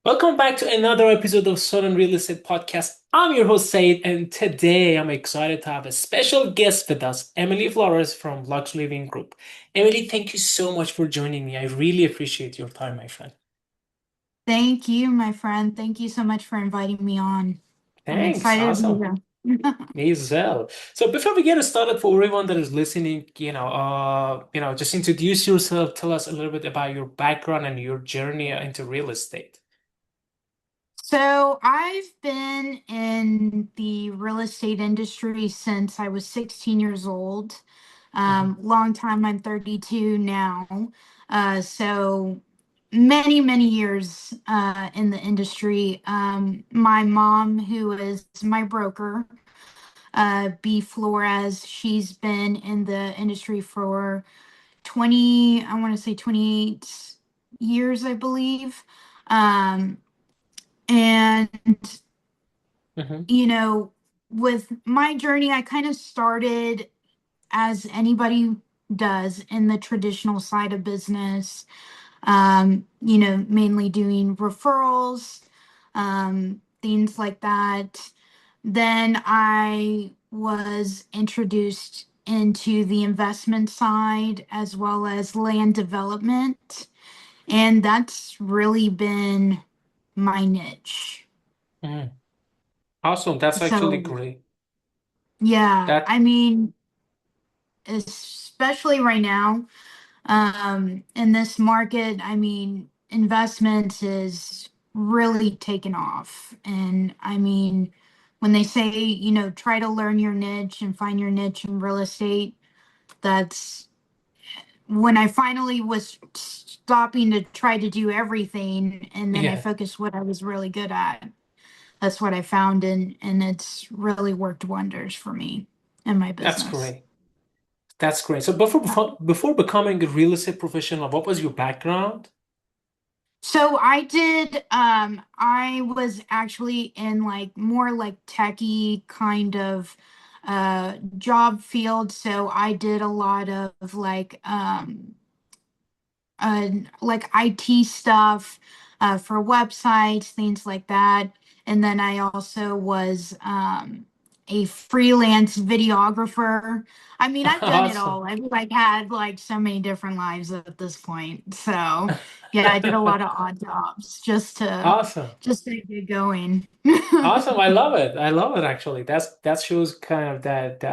Welcome back to another episode of Southern Real Estate Podcast. I'm your host, Said, and today I'm excited to have a special guest with us, Emily Flores from Lux Living Group. Emily, thank you so much for joining me. I really appreciate your time, my friend. Thank you, my friend. Thank you so much for inviting me on. I'm Thanks. excited to be Awesome. here. Me as well. So before we get started, for everyone that is listening, just introduce yourself. Tell us a little bit about your background and your journey into real estate. So, I've been in the real estate industry since I was 16 years old. Mhm. Long time, I'm 32 now. So, many years in the industry. My mom, who is my broker, B. Flores, she's been in the industry for 20, I want to say 28 years, I believe. Um, and, Mhm. you know, with my journey, I kind of started as anybody does in the traditional side of business, mainly doing referrals, things like that. Then I was introduced into the investment side as well as land development. And that's really been my niche. Mhm. Awesome. That's actually So, great. yeah, That I mean, especially right now, in this market, I mean, investments is really taken off. And I mean, when they say, try to learn your niche and find your niche in real estate, that's when I finally was stopping to try to do everything and then I yeah. focused what I was really good at. That's what I found, and it's really worked wonders for me and my That's business. great. That's great. So before becoming a real estate professional, what was your background? So I was actually in like more like techie kind of job field. So I did a lot of uh like IT stuff for websites, things like that. And then I also was a freelance videographer. I mean, I've done it Awesome. all. I've like had like so many different lives at this point. So yeah, I did a lot of odd jobs Awesome. just to get going. Awesome. I love it. I love it actually. That shows kind of that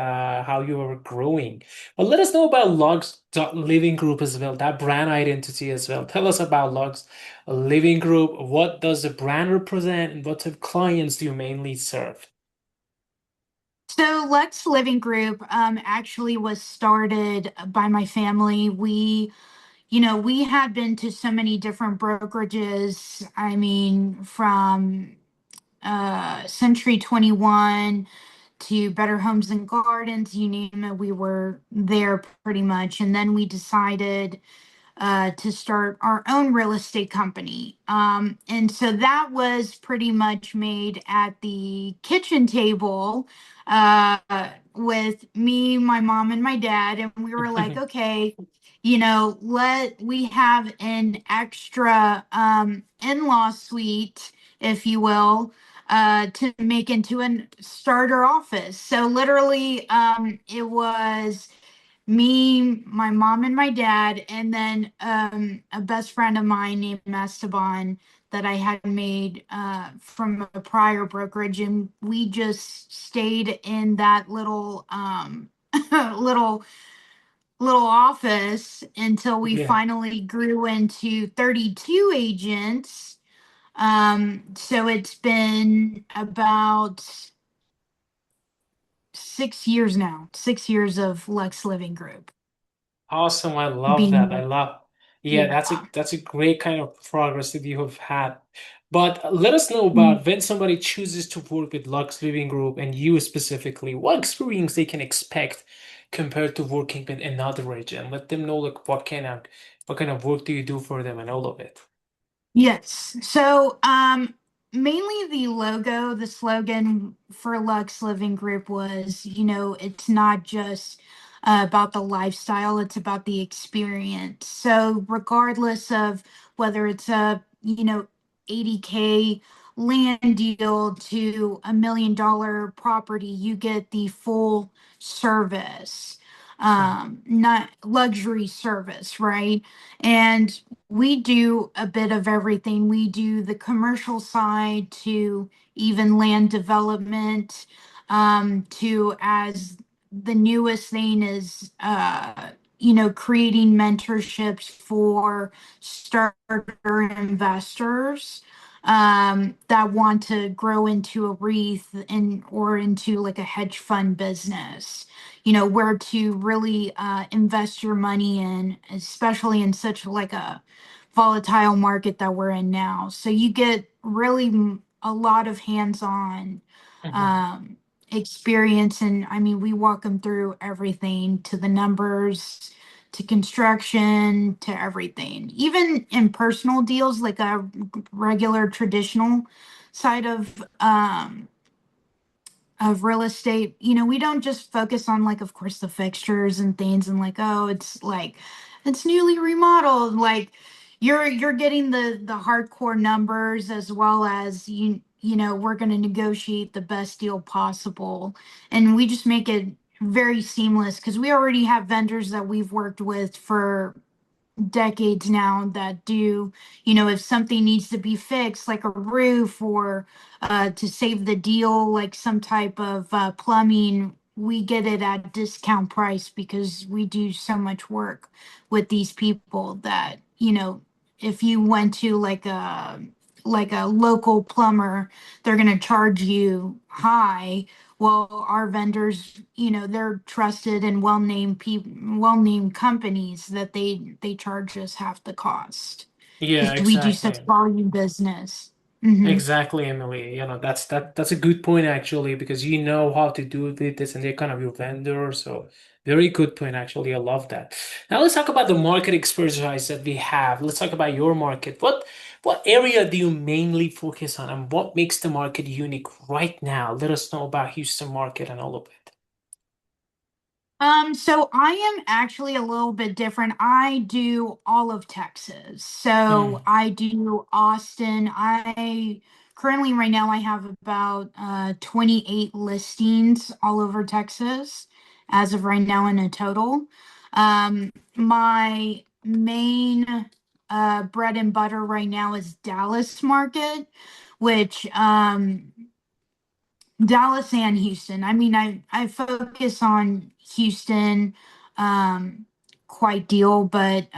how you are growing. But let us know about Lux Living Group as well, that brand identity as well. Tell us about Lux Living Group. What does the brand represent and what type of clients do you mainly serve? So Lux Living Group actually was started by my family. We had been to so many different brokerages. I mean, from Century 21 to Better Homes and Gardens, you name it, we were there pretty much. And then we decided to start our own real estate company. And so that was pretty much made at the kitchen table uh, with me, my mom, and my dad. And we were like, okay, we have an extra in-law suite, if you will, to make into a starter office. So literally, it was me, my mom, and my dad, and then a best friend of mine named Esteban that I had made from a prior brokerage, and we just stayed in that little little little office until we Yeah. finally grew into 32 agents. So it's been about 6 years now, 6 years of Lux Living Group Awesome. I love that. I being. love. Yeah, Yeah. that's a great kind of progress that you have had. But let us know about when somebody chooses to work with Lux Living Group and you specifically, what experience they can expect compared to working with another agent. Let them know like what kind of work do you do for them and all of it. Yes. So, mainly the logo, the slogan for Lux Living Group was, it's not just about the lifestyle, it's about the experience. So, regardless of whether it's a, 80K land deal to $1 million property, you get the full service, Mm, not luxury service, right? And we do a bit of everything. We do the commercial side to even land development, to as the newest thing is, creating mentorships for starter investors, that want to grow into a wreath and or into like a hedge fund business. Where to really invest your money in, especially in such like a volatile market that we're in now. So you get really a lot of hands-on mhm. um, experience. And I mean, we walk them through everything to the numbers, to construction, to everything. Even in personal deals, like a regular traditional side of real estate, we don't just focus on like, of course, the fixtures and things and like, oh, it's like it's newly remodeled. Like you're getting the hardcore numbers as well as we're going to negotiate the best deal possible. And we just make it very seamless because we already have vendors that we've worked with for decades now that do, if something needs to be fixed, like a roof or to save the deal, like some type of plumbing, we get it at discount price because we do so much work with these people that, if you went to like a local plumber, they're going to charge you high. Well, our vendors, they're trusted and well-named companies that they charge us half the cost Yeah, because we do such exactly. volume business. Hmm. Exactly, Emily. That's a good point actually, because you know how to do this and they're kind of your vendor. So very good point actually. I love that. Now let's talk about the market expertise that we have. Let's talk about your market. What area do you mainly focus on and what makes the market unique right now? Let us know about Houston market and all of it. So I am actually a little bit different. I do all of Texas. So Mm, I do Austin. I currently right now I have about 28 listings all over Texas as of right now in a total. My main bread and butter right now is Dallas market, which Dallas and Houston. I mean, I focus on Houston quite deal, but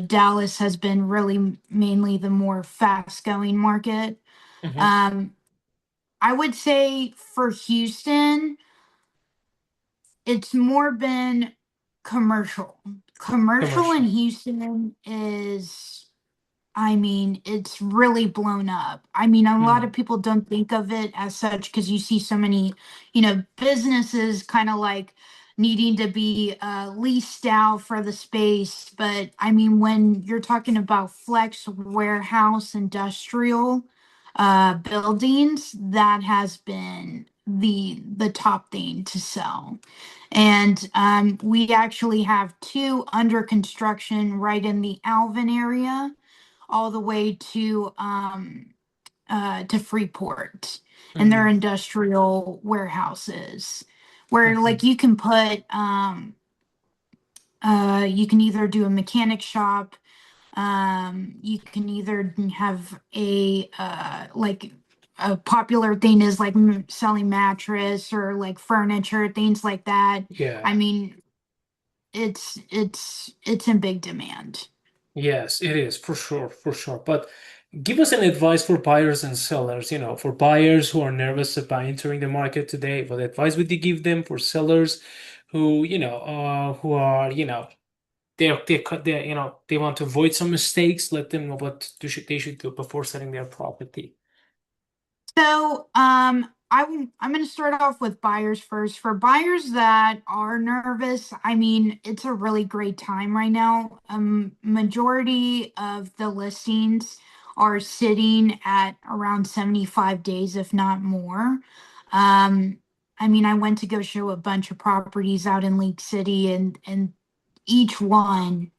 Dallas has been really mainly the more fast going market. hmm. Um, I would say for Houston, it's more been commercial. Commercial in Commercial. Houston is, I mean, it's really blown up. I mean, a lot of Mm, people don't think of it as such because you see so many, businesses kind of like needing to be leased out for the space. But I mean, when you're talking about flex warehouse industrial buildings, that has been the top thing to sell. And we actually have two under construction right in the Alvin area all the way to Freeport, and their mm, industrial warehouses where hmm. like you can put you can either do a mechanic shop, you can either have a like a popular thing is like selling mattress or like furniture, things like that. I Yeah. mean, it's in big demand. Yes, it is for sure, for sure. But give us an advice for buyers and sellers, for buyers who are nervous about entering the market today. What advice would you give them for sellers who, who are, they want to avoid some mistakes, let them know what they should do before selling their property. So, I'm going to start off with buyers first. For buyers that are nervous, I mean, it's a really great time right now. Majority of the listings are sitting at around 75 days, if not more. Um, I mean, I went to go show a bunch of properties out in Lake City, and each one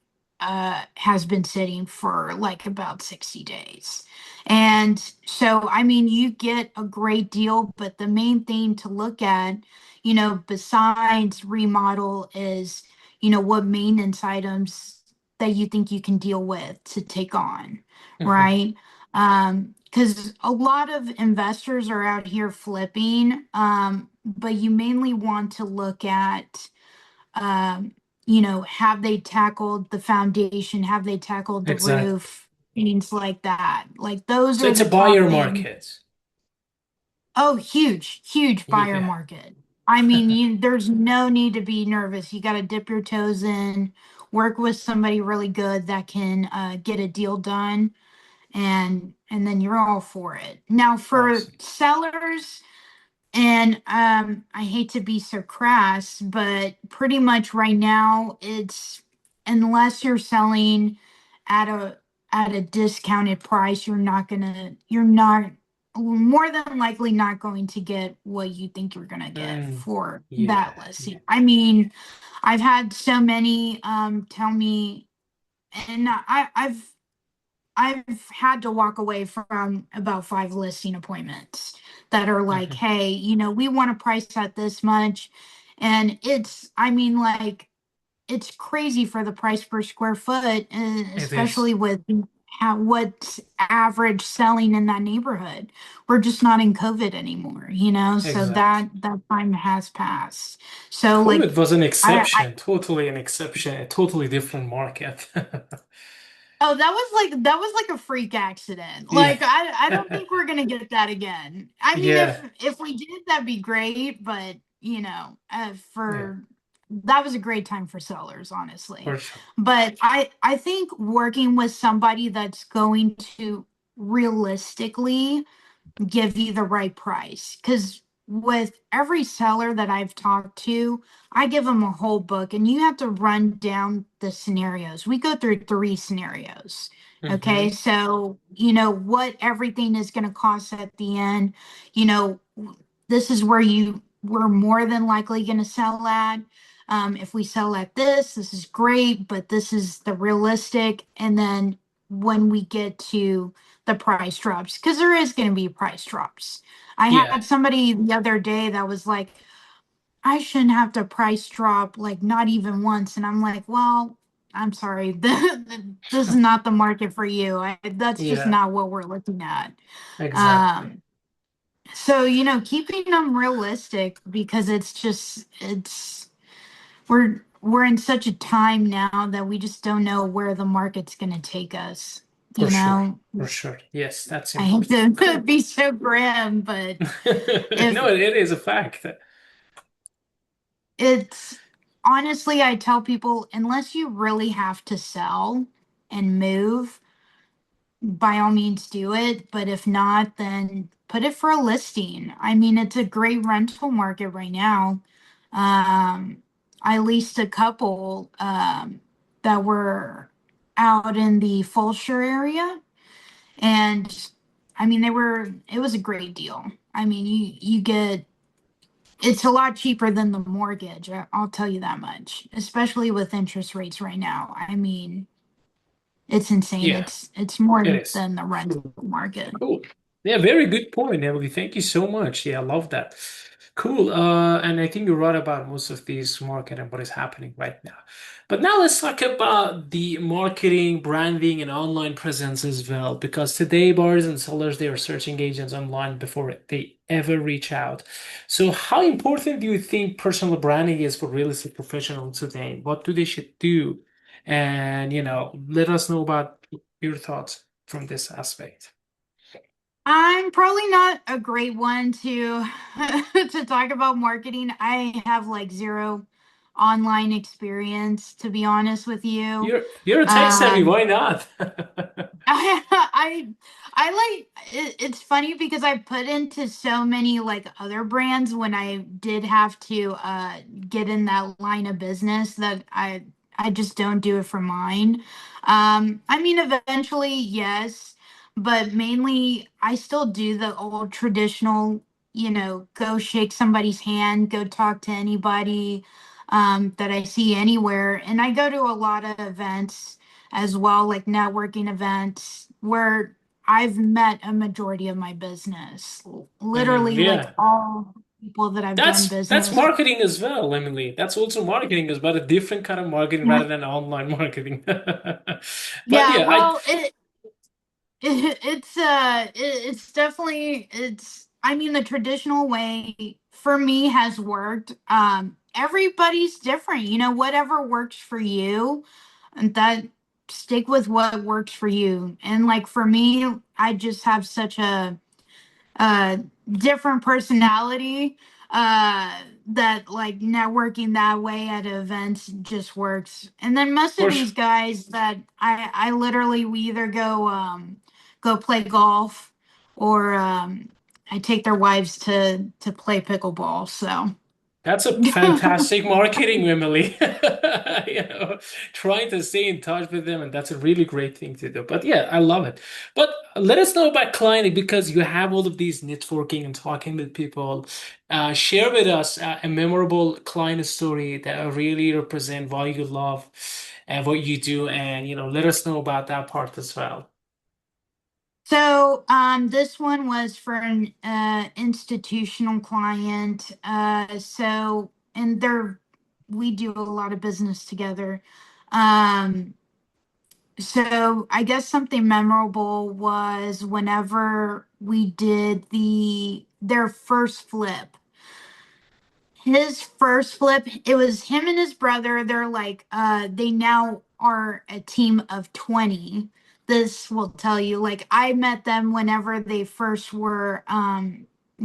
has been sitting for like about 60 days. And so, I mean, you get a great deal, but the main thing to look at, besides remodel is, what maintenance items that you think you can deal with to take on, Mhm. right? Because a lot of investors are out here flipping, but you mainly want to look at have they tackled the foundation? Have they tackled the Exactly. roof? Things like that. Like those So are it's a the top buyer things. market. Oh, huge, huge buyer Yeah. market. I mean, there's no need to be nervous. You got to dip your toes in, work with somebody really good that can get a deal done, and then you're all for it. Now, for Awesome. sellers, and I hate to be so crass, but pretty much right now it's unless you're selling at a discounted price, you're not more than likely not going to get what you think you're gonna get Mm, for yeah. that Yeah. listing. I mean, I've had so many tell me, and I've had to walk away from about five listing appointments that are like, Mhm. hey, we want to price at this much. And I mean, like, it's crazy for the price per square foot, It is. especially with what's average selling in that neighborhood. We're just not in COVID anymore, so Exactly. that time has passed. So, COVID like, was an I exception, totally an exception, a totally different market. Oh, that was like a freak accident. Yeah. Like I don't think we're gonna get that again. I mean, Yeah, if we did, that'd be great. But yeah, for that was a great time for sellers, honestly. for sure. But I think working with somebody that's going to realistically give you the right price. Because with every seller that I've talked to, I give them a whole book and you have to run down the scenarios. We go through three scenarios. Okay. Hmm. So, what everything is going to cost at the end, you know, this is where we're more than likely going to sell at. If we sell at this is great, but this is the realistic. And then when we get to the price drops, because there is going to be price drops. I Yeah, had somebody the other day that was like, I shouldn't have to price drop, like not even once. And I'm like, well, I'm sorry. This is not the market for you. That's just yeah, not what we're looking at. exactly. Um, so, keeping them realistic because we're in such a time now that we just don't know where the market's going to take us. For You sure. know, For sure. Yes, that's I hate important. to Cool. be so grim, but if No, it is a fact. it's honestly, I tell people, unless you really have to sell and move, by all means do it. But if not, then put it for a listing. I mean, it's a great rental market right now. Um, I leased a couple that were out in the Fulshire area, and I mean, it was a great deal. I mean, you get it's a lot cheaper than the mortgage. I'll tell you that much, especially with interest rates right now. I mean, it's insane. Yeah, It's more it is. than the rental market. Cool. Yeah, very good point, Emily. Thank you so much. Yeah, I love that. Cool. And I think you're right about most of these market and what is happening right now. But now let's talk about the marketing, branding, and online presence as well. Because today, buyers and sellers, they are searching agents online before they ever reach out. So, how important do you think personal branding is for real estate professionals today? What do they should do? And, let us know about your thoughts from this aspect. I'm probably not a great one to to talk about marketing. I have like zero online experience, to be honest with you. You're a tech savvy, Um, why not? I I like it's funny because I put into so many like other brands when I did have to get in that line of business that I just don't do it for mine. I mean eventually yes, but mainly I still do the old traditional, go shake somebody's hand, go talk to anybody that I see anywhere, and I go to a lot of events as well, like networking events, where I've met a majority of my business. Literally, like Yeah. all people that I've done That's business. marketing as well, Emily. That's also marketing, is but a different kind of marketing rather than online marketing. But Yeah, yeah, I well, it's definitely it's I mean the traditional way for me has worked. Everybody's different, whatever works for you, and that stick with what works for you. And like for me, I just have such a different personality that like networking that way at events just works. And then most of for sure. these guys that I literally we either go play golf or I take their wives to play pickleball. So That's a fantastic marketing, Emily. You know, trying to stay in touch with them, and that's a really great thing to do. But yeah, I love it. But let us know about climbing because you have all of these networking and talking with people. Share with us a memorable client story that really represent what you love and what you do, and let us know about that part as well. this one was for an institutional client. And we do a lot of business together. Um, so I guess something memorable was whenever we did their first flip. His first flip, it was him and his brother. They're like, they now are a team of 20. This will tell you, like, I met them whenever they first were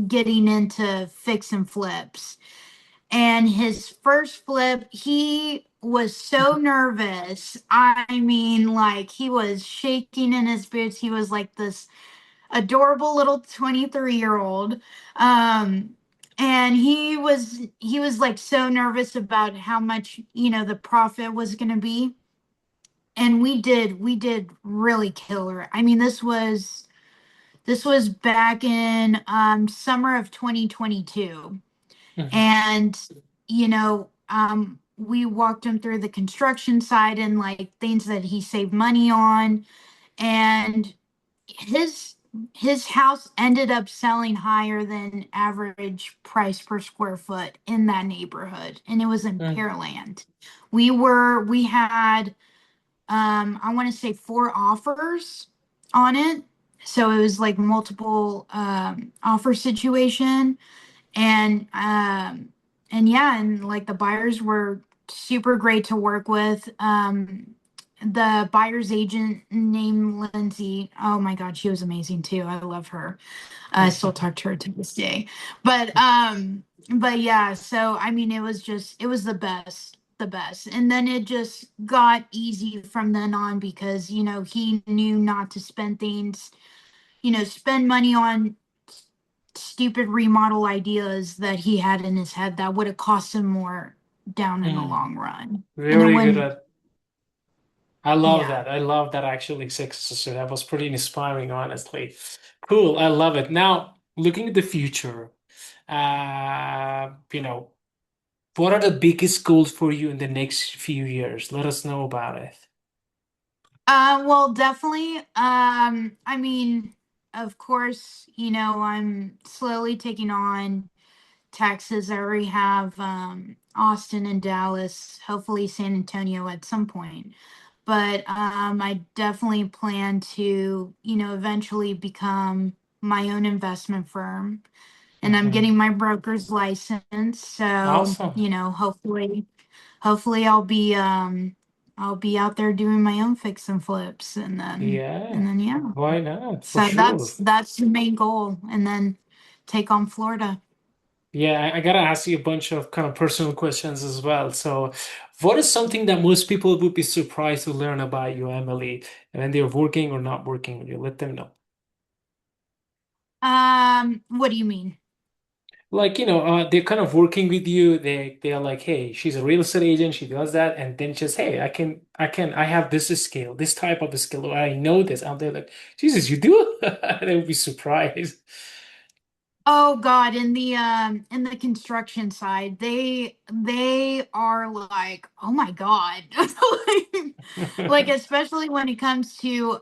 getting into fix and flips. And his first flip, he was so nervous. I mean, like, he was shaking in his boots. He was like this adorable little 23-year-old. And he was like so nervous about how much, the profit was going to be. And we did really killer. I mean, this was back in summer of 2022. Mhm. And we walked him through the construction side and like things that he saved money on. And his his house ended up selling higher than average price per square foot in that neighborhood, and it was in Mhm. Pearland. We had I want to say four offers on it, so it was like multiple offer situation. And yeah, and like the buyers were super great to work with. The buyer's agent named Lindsay, oh my god, she was amazing too. I love her. I still Mhm. talk to her to this day. But yeah, so I mean it was the best. And then it just got easy from then on because he knew not to spend money on stupid remodel ideas that he had in his head that would have cost him more down in the Mhm. long run. And then Very good when, at I love yeah. that. I love that actually success. So that was pretty inspiring, honestly. Cool. I love it. Now, looking at the future, you know, what are the biggest goals for you in the next few years? Let us know about it. Well, definitely. I mean, of course, I'm slowly taking on Texas. I already have Austin and Dallas, hopefully San Antonio at some point. But I definitely plan to, eventually become my own investment firm. And I'm Hmm. getting my broker's license. So, Awesome. hopefully I'll be out there doing my own fix and flips and then Yeah. and then yeah. Why not? For So sure. that's the main goal. And then take on Florida. Yeah, I gotta ask you a bunch of kind of personal questions as well. So, what is something that most people would be surprised to learn about you, Emily, when they're working or not working with you? Let them know. What do you mean? Like they're kind of working with you. They're like, hey, she's a real estate agent, she does that, and then just, hey, I have this skill, this type of a skill, or I know this. And they're like, Jesus, you do. They would be surprised. Oh God, in the construction side, they are like, oh my God. Like especially when it comes to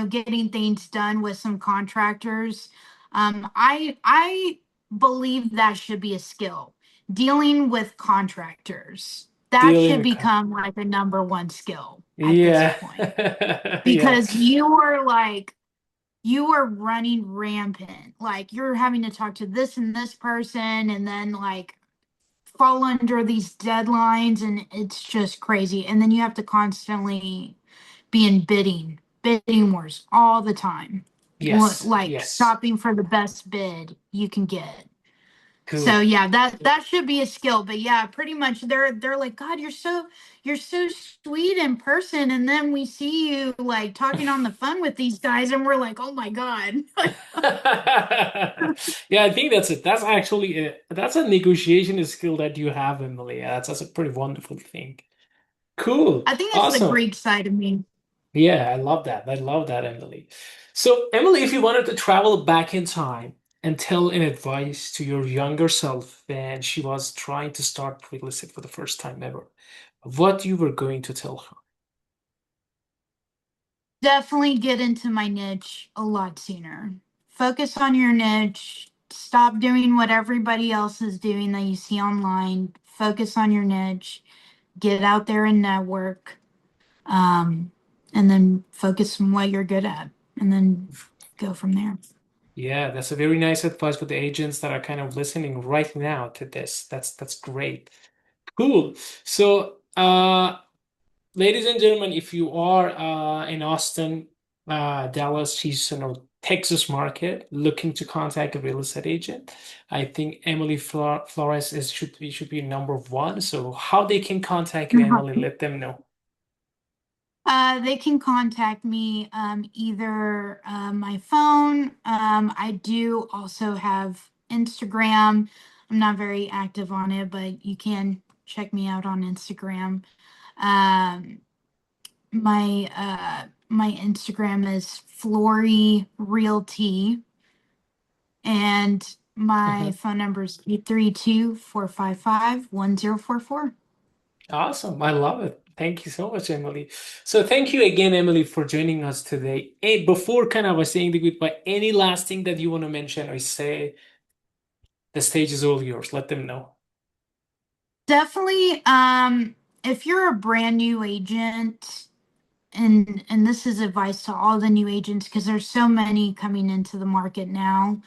getting things done with some contractors. I believe that should be a skill. Dealing with contractors. That Dealing should with become like a number one skill at this yeah. point. Yeah. Because you are running rampant. Like you're having to talk to this and this person and then like fall under these deadlines and it's just crazy. And then you have to constantly be in bidding wars all the time. Yes. Like Yes. shopping for the best bid you can get. So Cool. yeah, that should be a skill. But yeah, pretty much they're like, God, you're so sweet in person, and then we see you like talking on the phone with these guys, and we're like, oh my God. Yeah, I think that's it. That's actually that's a negotiation skill that you have, Emily. Yeah, that's a pretty wonderful thing. Cool. I think that's the Awesome. Greek side of me. Yeah, I love that. I love that, Emily. So, Emily, if you wanted to travel back in time and tell an advice to your younger self when she was trying to start real estate for the first time ever, what you were going to tell her? Definitely get into my niche a lot sooner. Focus on your niche. Stop doing what everybody else is doing that you see online. Focus on your niche. Get out there and network. Um, and then focus on what you're good at. And then go from there. Yeah, that's a very nice advice for the agents that are kind of listening right now to this. That's great. Cool. So, ladies and gentlemen, if you are in Austin, Dallas, Houston, or Texas market looking to contact a real estate agent, I think Emily Flores should be number one. So, how they can contact you, Emily? Let them know. They can contact me either my phone. I do also have Instagram. I'm not very active on it, but you can check me out on Instagram. Um, my Instagram is Flory Realty, and my Mhm. phone number is 832-455-1044. Awesome. I love it. Thank you so much, Emily. So thank you again, Emily, for joining us today. Hey, before kind of saying the goodbye, any last thing that you want to mention or say, the stage is all yours. Let them know. Definitely, if you're a brand new agent, and this is advice to all the new agents because there's so many coming into the market now,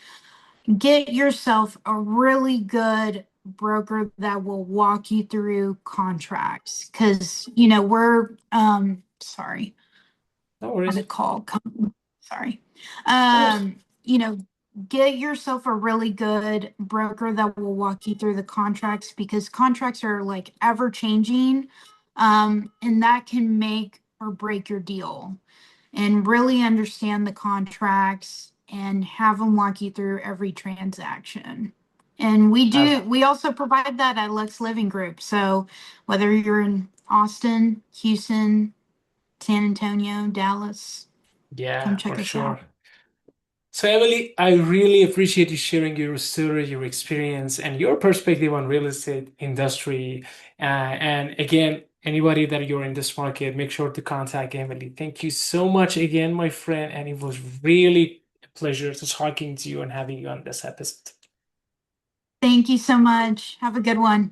get yourself a really good broker that will walk you through contracts because we're sorry, No had worries. a call come. Sorry. No worries. Um, you know, get yourself a really good broker that will walk you through the contracts because contracts are like ever changing. And that can make or break your deal. And really understand the contracts and have them walk you through every transaction. And I we also provide that at Lux Living Group. So whether you're in Austin, Houston, San Antonio, Dallas, come Yeah, for check us out. sure. So, Emily, I really appreciate you sharing your story, your experience, and your perspective on real estate industry. And again, anybody that you're in this market, make sure to contact Emily. Thank you so much again, my friend, and it was really a pleasure to talking to you and having you on this episode. Thank you so much. Have a good one.